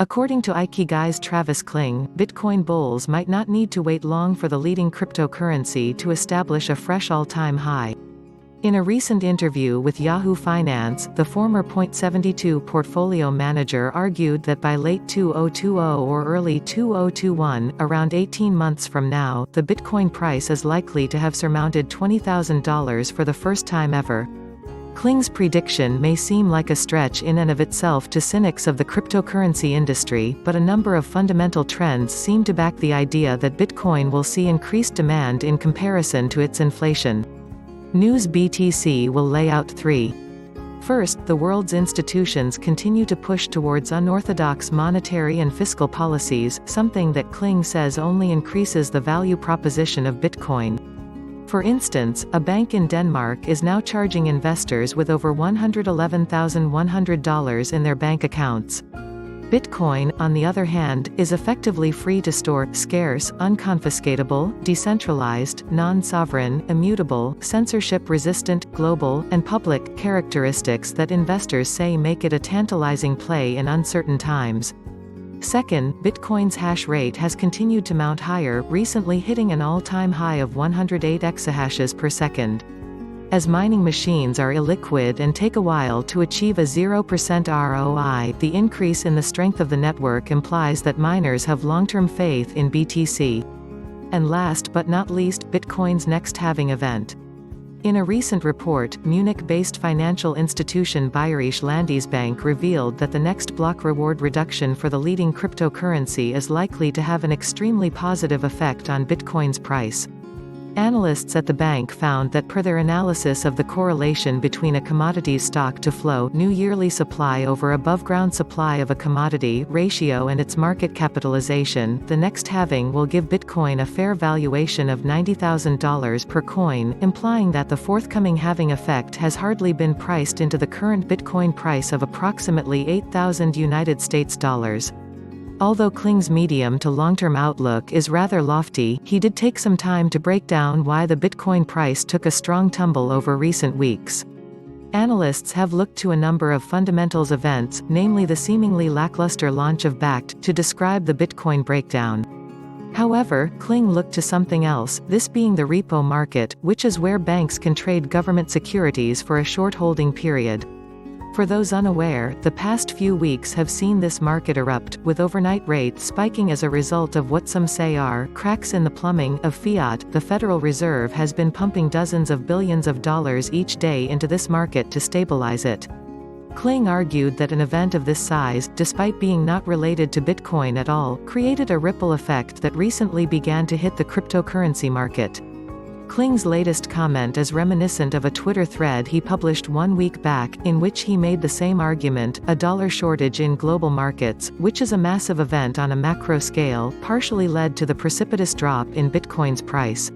According to Ikigai's Travis Kling, Bitcoin bulls might not need to wait long for the leading cryptocurrency to establish a fresh all-time high. In a recent interview with Yahoo Finance, the former Point72 portfolio manager argued that by late 2020 or early 2021, around 18 months from now, the Bitcoin price is likely to have surmounted $20,000 for the first time ever. Kling's prediction may seem like a stretch in and of itself to cynics of the cryptocurrency industry, but a number of fundamental trends seem to back the idea that Bitcoin will see increased demand in comparison to its inflation. News BTC will lay out 3. First, the world's institutions continue to push towards unorthodox monetary and fiscal policies, something that Kling says only increases the value proposition of Bitcoin. For instance, a bank in Denmark is now charging investors with over $111,100 in their bank accounts. Bitcoin, on the other hand, is effectively free to store, scarce, unconfiscatable, decentralized, non-sovereign, immutable, censorship-resistant, global, and public, characteristics that investors say make it a tantalizing play in uncertain times. Second, Bitcoin's hash rate has continued to mount higher, recently hitting an all-time high of 108 exahashes per second. As mining machines are illiquid and take a while to achieve a 0% ROI, the increase in the strength of the network implies that miners have long-term faith in BTC. And last but not least, Bitcoin's next halving event. In a recent report, Munich-based financial institution Bayerische Landesbank revealed that the next block reward reduction for the leading cryptocurrency is likely to have an extremely positive effect on Bitcoin's price. Analysts at the bank found that per their analysis of the correlation between a commodity's stock-to-flow new yearly supply over above-ground supply of a commodity ratio and its market capitalization, the next halving will give Bitcoin a fair valuation of $90,000 per coin, implying that the forthcoming halving effect has hardly been priced into the current Bitcoin price of approximately $8,000. Although Kling's medium to long-term outlook is rather lofty, he did take some time to break down why the Bitcoin price took a strong tumble over recent weeks. Analysts have looked to a number of fundamentals events, namely the seemingly lackluster launch of BACT, to describe the Bitcoin breakdown. However, Kling looked to something else, this being the repo market, which is where banks can trade government securities for a short holding period. For those unaware, the past few weeks have seen this market erupt, with overnight rates spiking as a result of what some say are cracks in the plumbing of fiat. The Federal Reserve has been pumping dozens of billions of dollars each day into this market to stabilize it. Kling argued that an event of this size, despite being not related to Bitcoin at all, created a ripple effect that recently began to hit the cryptocurrency market. Kling's latest comment is reminiscent of a Twitter thread he published 1 week back, in which he made the same argument: a dollar shortage in global markets, which is a massive event on a macro scale, partially led to the precipitous drop in Bitcoin's price.